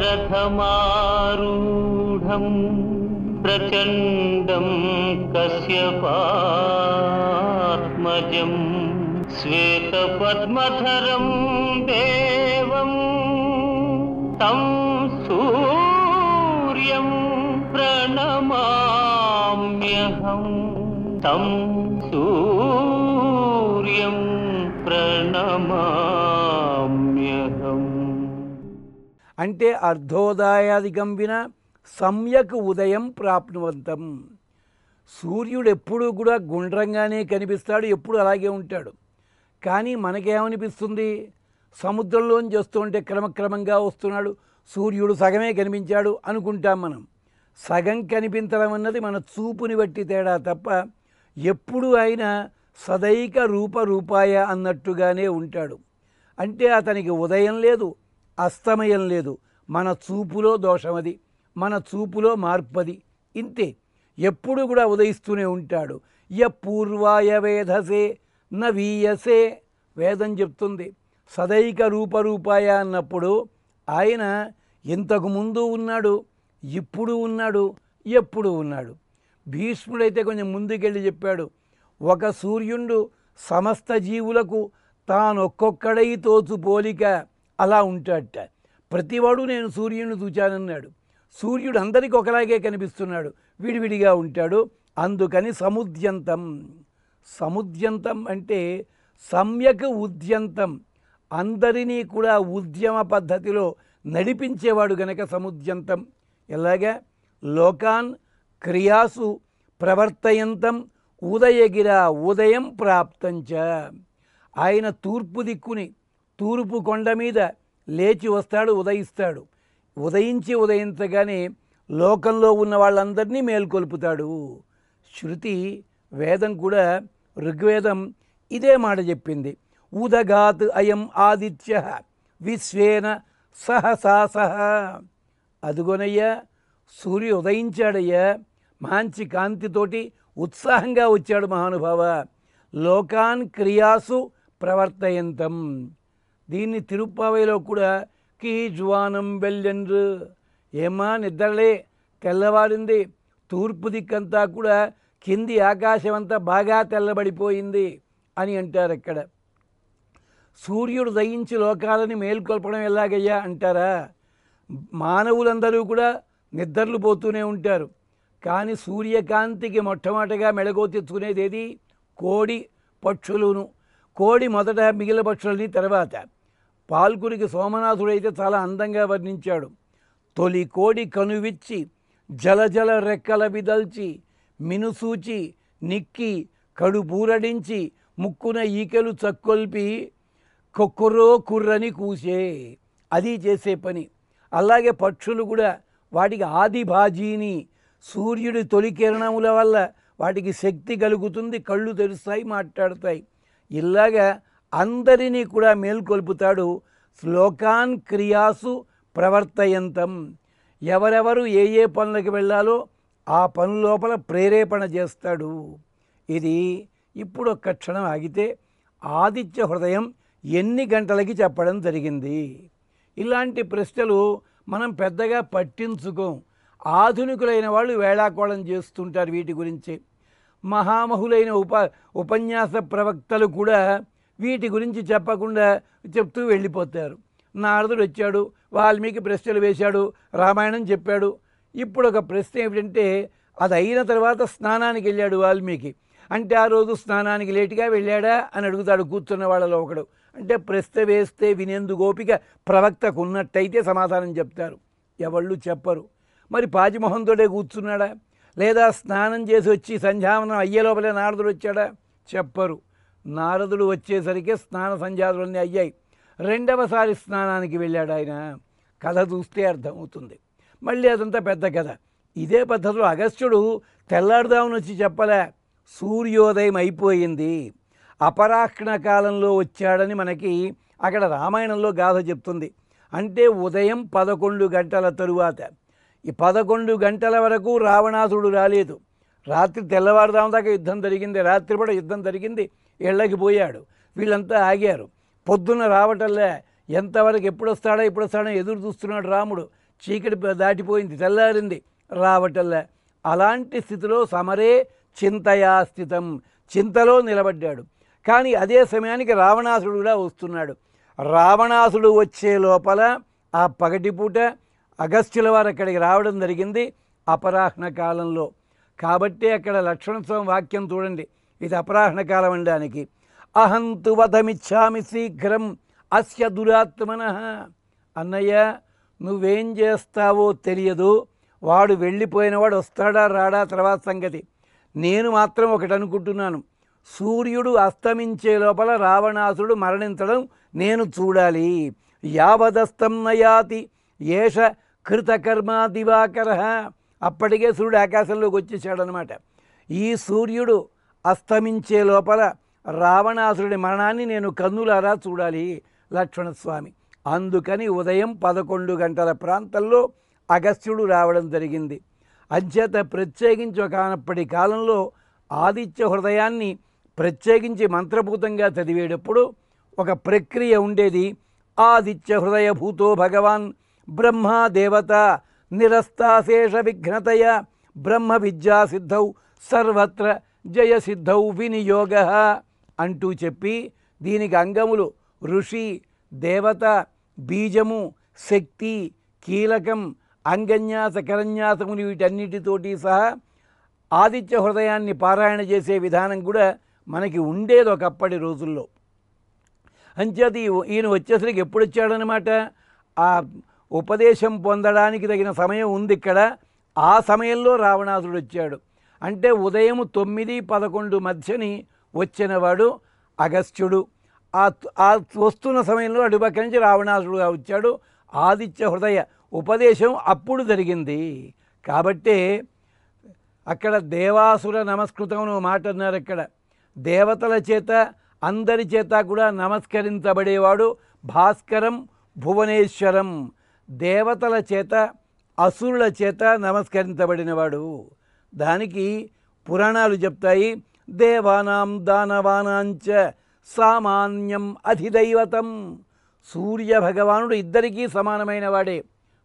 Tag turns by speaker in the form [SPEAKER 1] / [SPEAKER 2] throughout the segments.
[SPEAKER 1] రథమారూఢం ప్రచండం కశ్యపాత్మజం శ్వేతపద్మధరం దేవం తం సూర్యం ప్రణమామ్యహం తం సూర్యం ప్రణమామ్యహం.
[SPEAKER 2] అంటే అర్ధోదయాదికం విన సమ్యక్ ఉదయం ప్రాప్నువంతం. సూర్యుడు ఎప్పుడూ కూడా గుండ్రంగానే కనిపిస్తాడు, ఎప్పుడు అలాగే ఉంటాడు. కానీ మనకేమనిపిస్తుంది, సముద్రంలోంచి వస్తుంటే క్రమక్రమంగా వస్తున్నాడు, సూర్యుడు సగమే కనిపించాడు అనుకుంటాం మనం. సగం కనిపించడం అన్నది మన చూపుని బట్టి తేడా తప్ప ఎప్పుడు ఆయన సదైక రూపరూపాయ అన్నట్టుగానే ఉంటాడు. అంటే అతనికి ఉదయం లేదు, అస్తమయం లేదు. మన చూపులో దోషమది, మన చూపులో మార్పది. ఇంతే, ఎప్పుడు కూడా ఉదయిస్తూనే ఉంటాడు. పూర్వాయ వేధసే నవీయసే, వేదం చెప్తుంది. సదైక రూపరూపాయ అన్నప్పుడు ఆయన ఇంతకు ముందు ఉన్నాడు, ఇప్పుడు ఉన్నాడు, ఎప్పుడు ఉన్నాడు. భీష్ముడైతే కొంచెం ముందుకెళ్ళి చెప్పాడు, ఒక సూర్యుడు సమస్త జీవులకు తానొక్కొక్కడై తోచు పోలిక అలా ఉంటాడట. ప్రతివాడు నేను సూర్యుడిని చూచానన్నాడు. సూర్యుడు అందరికీ ఒకలాగే కనిపిస్తున్నాడు, విడివిడిగా ఉంటాడు. అందుకని సముద్యంతం. సముద్యంతం అంటే సమ్యక్ ఉద్యంతం, అందరినీ కూడా ఉద్యమ పద్ధతిలో నడిపించేవాడు గనక సముద్యంతం. ఎలాగా లోకాన్ క్రియాసు ప్రవర్తయంతం ఉదయగిర ఉదయం ప్రాప్తంచ. ఆయన తూర్పు దిక్కుని, తూర్పు కొండ మీద లేచి వస్తాడు, ఉదయిస్తాడు. ఉదయించి ఉదయించగానే లోకంలో ఉన్న వాళ్ళందరినీ మేల్కొల్పుతాడు. శృతి వేదం కూడా, ఋగ్వేదం ఇదే మాట చెప్పింది. ఉదగాత్ అయం ఆదిత్య విశ్వేన సహసా సహ. అదుగోనయ్యా సూర్యుడు ఉదయించాడయ్యా, మంచి కాంతితోటి ఉత్సాహంగా వచ్చాడు మహానుభావ. లోకాన్ క్రియాసు ప్రవర్తయంతం. దీన్ని తిరుప్పావైలో కూడా కీజ్వానం వెల్లెండ్రు, ఏమా నిద్రలే, తెల్లవారింది, తూర్పు దిక్కంతా కూడా కింది ఆకాశం అంతా బాగా తెల్లబడిపోయింది అని అంటారు. అక్కడ సూర్యుడు దయించి లోకాలని మేల్కొల్పడం ఎలాగయ్యా అంటారా? మానవులందరూ కూడా నిద్రలు పోతూనే ఉంటారు. కానీ సూర్యకాంతికి మొట్టమొదటిగా మెళకువ తెచ్చుకునేది ఏది? కోడి పక్షులును. కోడి మొదట, మిగిలిన పక్షులని తర్వాత. పాల్కురికి సోమనాథుడైతే చాలా అందంగా వర్ణించాడు. తొలి కోడి కనువిచ్చి జలజల రెక్కల విదల్చి మినుసూచి నిక్కి కడుపూరడించి ముక్కున ఈకెలు చక్కొల్పి కొక్కురో కుర్రని కూసే. అది చేసే పని. అలాగే పక్షులు కూడా వాటికి ఆదిభాజీని, సూర్యుడి తొలి కిరణముల వల్ల వాటికి శక్తి కలుగుతుంది, కళ్ళు తెరుస్తాయి, మాట్లాడతాయి. ఇలాగా అందరినీ కూడా మేల్కొల్పుతాడు. శ్లోకాన్ క్రియాసు ప్రవర్తయంతం. ఎవరెవరు ఏ ఏ పనులకు వెళ్ళాలో ఆ పనుల లోపల ప్రేరేపణ చేస్తాడు. ఇది ఇప్పుడు ఒక్క క్షణం ఆగితే ఆదిత్య హృదయం ఎన్ని గంటలకి చెప్పడం జరిగింది. ఇలాంటి ప్రశ్నలు మనం పెద్దగా పట్టించుకోం. ఆధునికులైన వాళ్ళు వేళాకోళం చేస్తుంటారు వీటి గురించి. మహామహులైన ఉపన్యాస ప్రవక్తలు కూడా వీటి గురించి చెప్పకుండా చెప్తూ వెళ్ళిపోతారు. నారదుడు వచ్చాడు, వాల్మీకి ప్రశ్నలు వేశాడు, రామాయణం చెప్పాడు. ఇప్పుడు ఒక ప్రశ్న ఏమిటంటే, అది అయిన తర్వాత స్నానానికి వెళ్ళాడు వాల్మీకి. అంటే ఆ రోజు స్నానానికి లేటుగా వెళ్ళాడా అని అడుగుతాడు కూర్చున్న వాళ్ళలో ఒకడు. అంటే ప్రశ్న వేస్తే వినేందుకు ఓపిక ప్రవక్తకు ఉన్నట్టయితే సమాధానం చెప్తారు. ఎవళ్ళు చెప్పరు. మరి పాచిమొహంతోటే కూర్చున్నాడా, లేదా స్నానం చేసి వచ్చి సంధ్యావనం అయ్యే లోపలే నారదుడు వచ్చాడా? చెప్పరు. నారదుడు వచ్చేసరికి స్నాన సంధ్యాదులన్నీ అయ్యాయి. రెండవసారి స్నానానికి వెళ్ళాడు ఆయన. కథ చూస్తే అర్థమవుతుంది. మళ్ళీ అదంతా పెద్ద కథ. ఇదే పద్ధతిలో అగస్త్యుడు తెల్లారుదామని వచ్చి చెప్పలే, సూర్యోదయం అయిపోయింది, అపరాహ్న కాలంలో వచ్చాడని మనకి అక్కడ రామాయణంలో గాథ చెప్తుంది. అంటే ఉదయం 11 గంటల తరువాత. ఈ 11 గంటల వరకు రావణాసుడు రాలేదు. రాత్రి తెల్లవారుదాం దాకా యుద్ధం జరిగింది, రాత్రిపూట యుద్ధం జరిగింది, ఇళ్ళకి పోయాడు. వీళ్ళంతా ఆగారు. పొద్దున్న రావటంలే, ఎంతవరకు ఎప్పుడు వస్తాడో ఎప్పుడు వస్తాడో ఎదురు చూస్తున్నాడు రాముడు. చీకటి దాటిపోయింది, తెల్లారింది, రావటల్లా. అలాంటి స్థితిలో సమరే చింతయా స్థితం, చింతలో నిలబడ్డాడు. కానీ అదే సమయానికి రావణాసుడు కూడా వస్తున్నాడు. రావణాసుడు వచ్చే లోపల ఆ పగటిపూట అగస్త్యుల వారు అక్కడికి రావడం జరిగింది అపరాహ్న కాలంలో. కాబట్టి అక్కడ లక్ష్మణస్వామి వాక్యం చూడండి, ఇది అపరాహ్న కాలం అనడానికి. అహంతు వధమిచ్చామి శీఘ్రం అస్య దురాత్మనః. అన్నయ్య, నువ్వేం చేస్తావో తెలియదు, వాడు వెళ్ళిపోయినవాడు వస్తాడా రాడా తర్వాత సంగతి. నేను మాత్రం ఒకటి అనుకుంటున్నాను, సూర్యుడు అస్తమించే లోపల రావణాసుడు మరణించడం నేను చూడాలి. యావదస్తం నయాతి ఏష కృతకర్మా దివాకర. అప్పటికే సూర్యుడు ఆకాశంలోకి వచ్చేసాడనమాట. ఈ సూర్యుడు అస్తమించే లోపల రావణాసురుడి మరణాన్ని నేను కన్నులారా చూడాలి లక్ష్మణస్వామి. అందుకని ఉదయం 11 గంటల ప్రాంతంలో అగస్త్యుడు రావడం జరిగింది. అంచేత ప్రత్యేకించి ఒకనప్పటి కాలంలో ఆదిత్య హృదయాన్ని ప్రత్యేకించి మంత్రభూతంగా చదివేటప్పుడు ఒక ప్రక్రియ ఉండేది. ఆదిత్య హృదయ భూతో భగవాన్ బ్రహ్మ దేవత నిరస్తాశేష విఘ్నతయ బ్రహ్మ విద్యా సిద్ధౌ సర్వత్ర జయసిద్ధౌ వినియోగ అంటూ చెప్పి, దీనికి అంగములు ఋషి, దేవత, బీజము, శక్తి, కీలకం, అంగన్యాస కరన్యాసములు వీటన్నిటితోటి సహా ఆదిత్య హృదయాన్ని పారాయణ చేసే విధానం కూడా మనకి ఉండేది ఒకప్పటి రోజుల్లో. అంచేత ఈయన వచ్చేసరికి ఎప్పుడు వచ్చాడనమాట, ఆ ఉపదేశం పొందడానికి తగిన సమయం ఉంది ఇక్కడ. ఆ సమయంలో రావణాసుడు వచ్చాడు. అంటే ఉదయం 9-11 మధ్యని వచ్చినవాడు అగస్త్యుడు. ఆ వస్తున్న సమయంలో అటుపక్క నుంచి రావణాసుడుగా వచ్చాడు. ఆదిత్య హృదయ ఉపదేశం అప్పుడు జరిగింది. కాబట్టే అక్కడ దేవాసుర నమస్కృతం మాట అన్నారు. అక్కడ దేవతల చేత అందరి చేత కూడా నమస్కరించబడేవాడు భాస్కరం భువనేశ్వరం. దేవతల చేత అసురుల చేత నమస్కరించబడినవాడు. దానికి పురాణాలు చెప్తాయి, దేవానాం దానవానాంచ సామాన్యం అధిదైవతం. సూర్య భగవానుడు ఇద్దరికీ సమానమైన వాడే.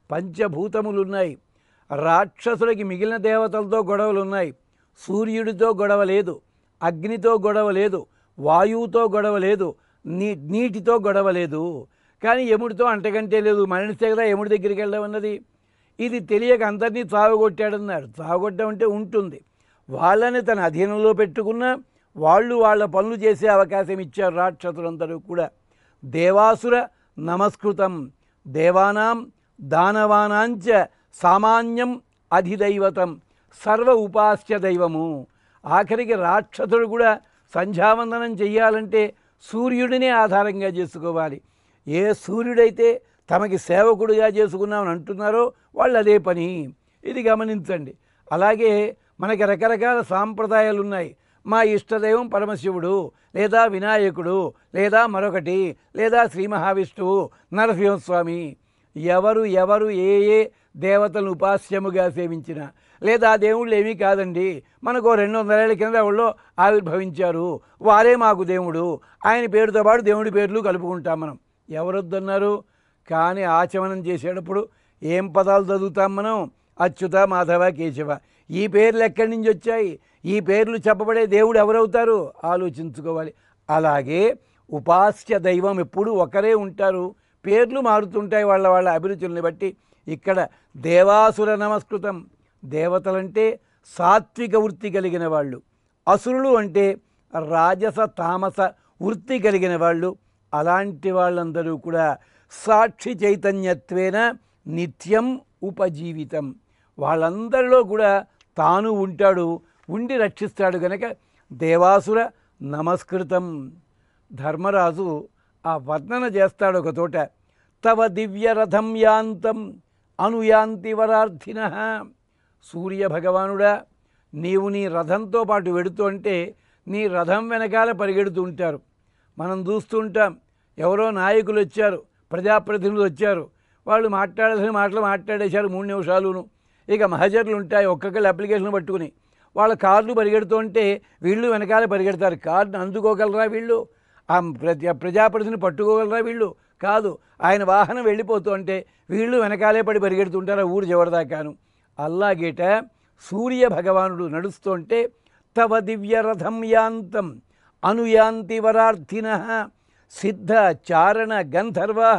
[SPEAKER 2] పంచభూతములున్నాయి. రాక్షసులకి మిగిలిన దేవతలతో గొడవలు ఉన్నాయి. సూర్యుడితో గొడవ లేదు, అగ్నితో గొడవ లేదు, వాయువుతో గొడవ లేదు, నీటితో గొడవ లేదు. కానీ యముడితో అంటకంటే లేదు. మరణిస్తే కదా యముడి దగ్గరికి వెళ్ళమన్నది. ఇది తెలియక అందరినీ చావగొట్టాడన్నారు. చావగొట్టడం అంటే ఉంటుంది. వాళ్ళని తన అధీనంలో పెట్టుకున్న వాళ్ళు వాళ్ళ పనులు చేసే అవకాశం ఇచ్చారు రాక్షసులందరూ కూడా. దేవాసుర నమస్కృతం, దేవానాం దానవానాంచ సామాన్యం అధిదైవతం, సర్వ ఉపాస్య దైవము. ఆఖరికి రాక్షసుడు కూడా సంధ్యావందనం చెయ్యాలంటే సూర్యుడినే ఆధారంగా చేసుకోవాలి. ఏ సూర్యుడైతే తమకి సేవకుడిగా చేసుకున్నామని అంటున్నారో వాళ్ళు అదే పని. ఇది గమనించండి. అలాగే మనకి రకరకాల సాంప్రదాయాలు ఉన్నాయి. మా ఇష్టదైవం పరమశివుడు, లేదా వినాయకుడు, లేదా మరొకటి, లేదా శ్రీ మహావిష్ణువు, నరసింహస్వామి. ఎవరు ఏ ఏ దేవతలను ఉపాస్యముగా సేవించిన, లేదా దేవుళ్ళు ఏమీ కాదండి, మనకు 200 ఏళ్ల కింద వాళ్ళు ఆవిర్భవించారు, వారే మాకు దేవుడు, ఆయన పేరుతో పాటు దేవుడి పేర్లు కలుపుకుంటాం మనం. ఎవరొద్దన్నారు? కానీ ఆచమనం చేసేటప్పుడు ఏం పదాలు చదువుతాం మనం? అచ్యుత, మాధవ, కేశవ. ఈ పేర్లు ఎక్కడి నుంచి వచ్చాయి? ఈ పేర్లు చెప్పబడే దేవుడు ఎవరవుతారు? ఆలోచించుకోవాలి. అలాగే ఉపాస్య దైవం ఎప్పుడు ఒకరే ఉంటారు, పేర్లు మారుతుంటాయి వాళ్ళ వాళ్ళ అభిరుచుల్ని బట్టి. ఇక్కడ దేవాసుర నమస్కృతం. దేవతలంటే సాత్విక వృత్తి కలిగిన వాళ్ళు, అసురులు అంటే రాజస తామస వృత్తి కలిగిన వాళ్ళు. అలాంటి వాళ్ళందరూ కూడా సాక్షి చైతన్యత్వేన నిత్యం ఉపజీవితం. వాళ్ళందరిలో కూడా తాను ఉంటాడు, ఉండి రక్షిస్తాడు. కనుక దేవాసుర నమస్కృతం. ధర్మరాజు ఆ వర్ణన చేస్తాడు ఒక తోట. తవ దివ్యరథం యాంతం అనుయాంతి వరార్థిన. సూర్య భగవానుడా, నీవు నీ రథంతో పాటు వెడుతూ అంటే నీ రథం వెనకాల పరిగెడుతూ ఉంటారు. మనం చూస్తుంటాం, ఎవరో నాయకులు వచ్చారు, ప్రజాప్రతినిధులు వచ్చారు, వాళ్ళు మాట్లాడాల్సిన మాటలు మాట్లాడేశారు 3 నిమిషాలును. ఇక మహజర్లు ఉంటాయి, ఒక్కొక్కళ్ళు అప్లికేషన్ పట్టుకుని వాళ్ళ కార్లు పరిగెడుతుంటే వీళ్ళు వెనకాల పరిగెడతారు. కార్డును అందుకోగలరా వీళ్ళు? ఆ ప్రజాప్రతిని పట్టుకోగలరా వీళ్ళు? కాదు, ఆయన వాహనం వెళ్ళిపోతూ అంటే వీళ్ళు వెనకాలే పడి పరిగెడుతుంటారు ఊరు చివరిదాకాను. అల్లాగేట సూర్య భగవానుడు నడుస్తుంటే తవ దివ్యరథం యాంతం అనుయాంతి వరార్థిన సిద్ధ చారణ గంధర్వా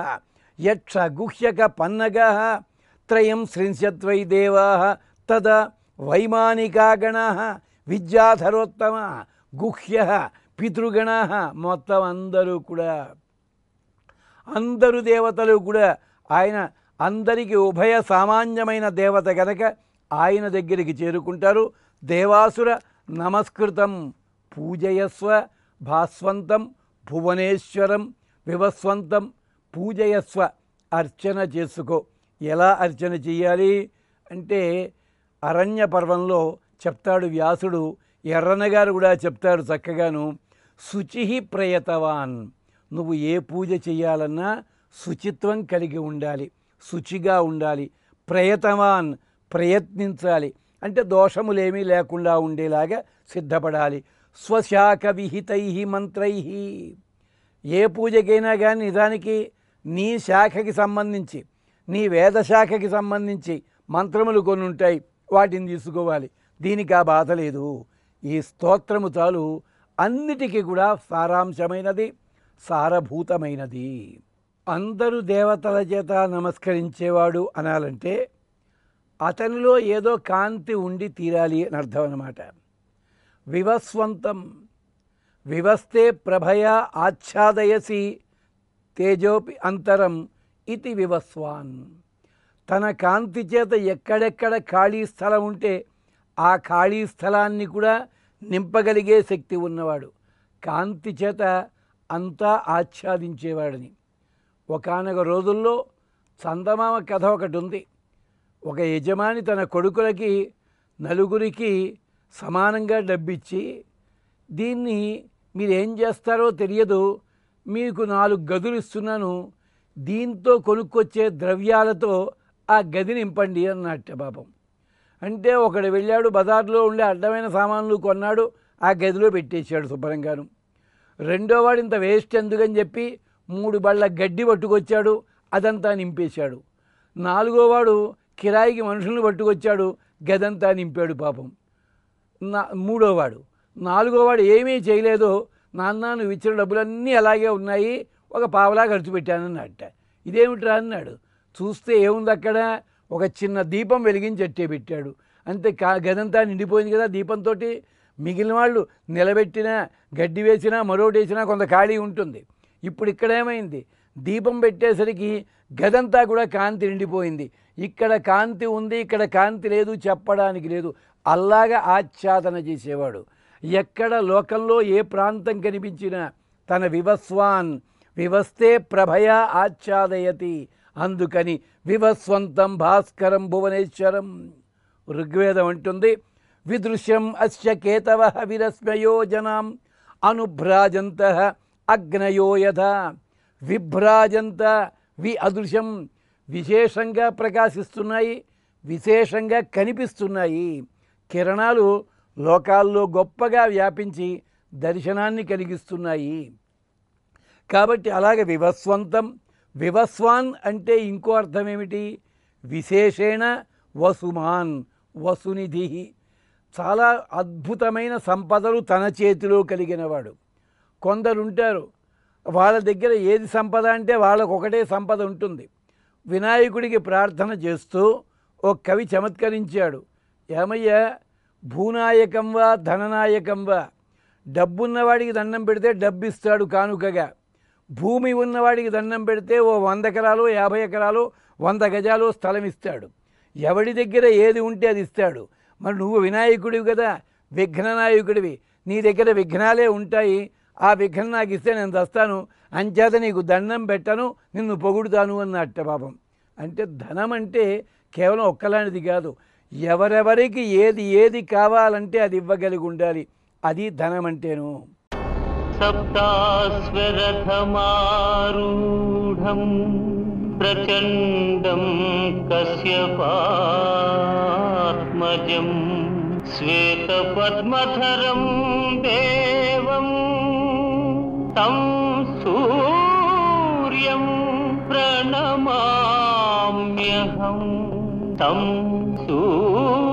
[SPEAKER 2] యక్ష గుహ్యక పన్నగా త్రయం శ్రింశత్వై దేవా తదా వైమానికాగణ విద్యాధరోత్తమ గుహ్య పితృగణ మొత్తం అందరూ దేవతలు కూడా ఆయన అందరికీ ఉభయ సామాన్యమైన దేవత గనక ఆయన దగ్గరికి చేరుకుంటారు. దేవాసుర నమస్కృతం పూజయస్వ భాస్వంతం భువనేశ్వరం వివస్వంతం పూజయస్వ, అర్చన చేసుకో. ఎలా అర్చన చెయ్యాలి అంటే అరణ్య పర్వంలో చెప్తాడు వ్యాసుడు, ఎర్రనగారు కూడా చెప్తారు చక్కగాను. శుచి ప్రయతవాన్, నువ్వు ఏ పూజ చేయాలన్నా శుచిత్వం కలిగి ఉండాలి, శుచిగా ఉండాలి. ప్రయతవాన్, ప్రయత్నించాలి అంటే దోషములేమీ లేకుండా ఉండేలాగా సిద్ధపడాలి. స్వశాఖ విహితై మంత్రై, ఏ పూజకైనా కానీ నిజానికి నీ శాఖకి సంబంధించి నీ వేదశాఖకి సంబంధించి మంత్రములు కొన్ని ఉంటాయి, వాటిని తీసుకోవాలి. దీనికి ఆ బాధ లేదు. ఈ స్తోత్రము చాలు, అన్నిటికీ కూడా సారాంశమైనది, సారభూతమైనది. అందరూ దేవతల చేత నమస్కరించేవాడు అనాలంటే అతనిలో ఏదో కాంతి ఉండి తీరాలి అని అర్థం అన్నమాట. వివస్వంతం, వివస్తే ప్రభయా ఆచ్ఛాదయసి తేజోపి అంతరం ఇది వివస్వాన్. తన కాంతి చేత ఎక్కడెక్కడ ఖాళీ స్థలం ఉంటే ఆ ఖాళీ స్థలాన్ని కూడా నింపగలిగే శక్తి ఉన్నవాడు, కాంతి చేత అంతా ఆచ్ఛాదించేవాడని. ఒకానొక రోజుల్లో చందమామ కథ ఒకటి ఉంది. ఒక యజమాని తన కొడుకులకి నలుగురికి సమానంగా డబ్బిచ్చి, దీన్ని మీరేం చేస్తారో తెలియదు, మీకు 4 గదులు ఇస్తున్నాను, దీంతో కొనుక్కొచ్చే ద్రవ్యాలతో ఆ గది నింపండి అన్నట్ట పాపం. అంటే ఒకడు వెళ్ళాడు, బజార్లో ఉండే అడ్డమైన సామాన్లు కొన్నాడు, ఆ గదిలో పెట్టేశాడు శుభ్రంగాను. రెండోవాడు ఇంత వేస్ట్ ఎందుకని చెప్పి 3 బళ్ళ గడ్డి పట్టుకొచ్చాడు, అదంతా నింపేశాడు. 4గోవాడు కిరాయికి మనుషులను పట్టుకొచ్చాడు, గదంతా నింపాడు పాపం. 3గోవాడు 4గోవాడు ఏమీ చేయలేదు, నాన్న నువ్వు ఇచ్చిన డబ్బులన్నీ అలాగే ఉన్నాయి, ఒక పావలా ఖర్చు పెట్టానన్నట్ట. ఇదేమిట్రా అన్నాడు. చూస్తే ఏముంది అక్కడ, ఒక చిన్న దీపం వెలిగించి అట్టే పెట్టాడు. అంతే, గదంతా నిండిపోయింది కదా దీపంతో. మిగిలిన వాళ్ళు నిలబెట్టినా గడ్డి వేసినా మరొకటి వేసినా కొంత ఖాళీ ఉంటుంది. ఇప్పుడు ఇక్కడ ఏమైంది, దీపం పెట్టేసరికి గదంతా కూడా కాంతి నిండిపోయింది. ఇక్కడ కాంతి ఉంది, ఇక్కడ కాంతి లేదు చెప్పడానికి లేదు. అల్లాగా ఆచ్ఛాదన చేసేవాడు. ఎక్కడ లోకంలో ఏ ప్రాంతం కనిపించినా తన వివస్వాన్, వివస్తే ప్రభయా ఆచ్ఛాదయతి, అందుకని వివస్వంతం భాస్కరం భువనేశ్వరం. ఋగ్వేదం అంటుంది, విదృశ్యం అస్య కేతవ విరస్మయో జనాం అనుభ్రాజంత అగ్నయో యథా విభ్రాజంత. అదృశ్యం, విశేషంగా ప్రకాశిస్తున్నాయి, విశేషంగా కనిపిస్తున్నాయి. కిరణాలు లోకాల్లో గొప్పగా వ్యాపించి దర్శనాన్ని కలిగిస్తున్నాయి. కాబట్టి అలాగే వివస్వంతం. వివస్వాన్ అంటే ఇంకో అర్థం ఏమిటి, విశేషేణ వసుమాన్, వసునిధి. చాలా అద్భుతమైన సంపదలు తన చేతిలో కలిగినవాడు. కొందరుంటారు వాళ్ళ దగ్గర ఏది సంపద అంటే వాళ్ళకు ఒకటే సంపద ఉంటుంది. వినాయకుడికి ప్రార్థన చేస్తూ ఓ కవి చమత్కరించాడు, ఏమయ్యా భూనాయకం వా ధననాయకం వా, డబ్బున్నవాడికి దండం పెడితే డబ్బు ఇస్తాడు కానుకగా, భూమి ఉన్నవాడికి దండం పెడితే ఓ 100 ఎకరాలు 50 ఎకరాలు 100 గజాలు స్థలం ఇస్తాడు. ఎవడి దగ్గర ఏది ఉంటే అది ఇస్తాడు. మరి నువ్వు వినాయకుడివి కదా, విఘ్ననాయకుడివి, నీ దగ్గర విఘ్నాలే ఉంటాయి. ఆ విఘ్నం నాకు ఇస్తే నేను దస్తాను, అంచేత నీకు దండం పెట్టను, నిన్ను పొగుడుతాను అన్నట్ట పాపం. అంటే ధనం అంటే కేవలం ఒక్కలాంటిది కాదు, ఎవరెవరికి ఏది ఏది కావాలంటే అది ఇవ్వగలిగి ఉండాలి, అది ధనం అంటేను.
[SPEAKER 1] సప్తాశ్వరథమారూఢం ప్రచండం కశ్యపాత్మజం శ్వేతపద్మధరం దేవం తం సూర్యపుత్రమాశ్రయే సూర్యం ప్రణమామ్యహం తం సూర్యం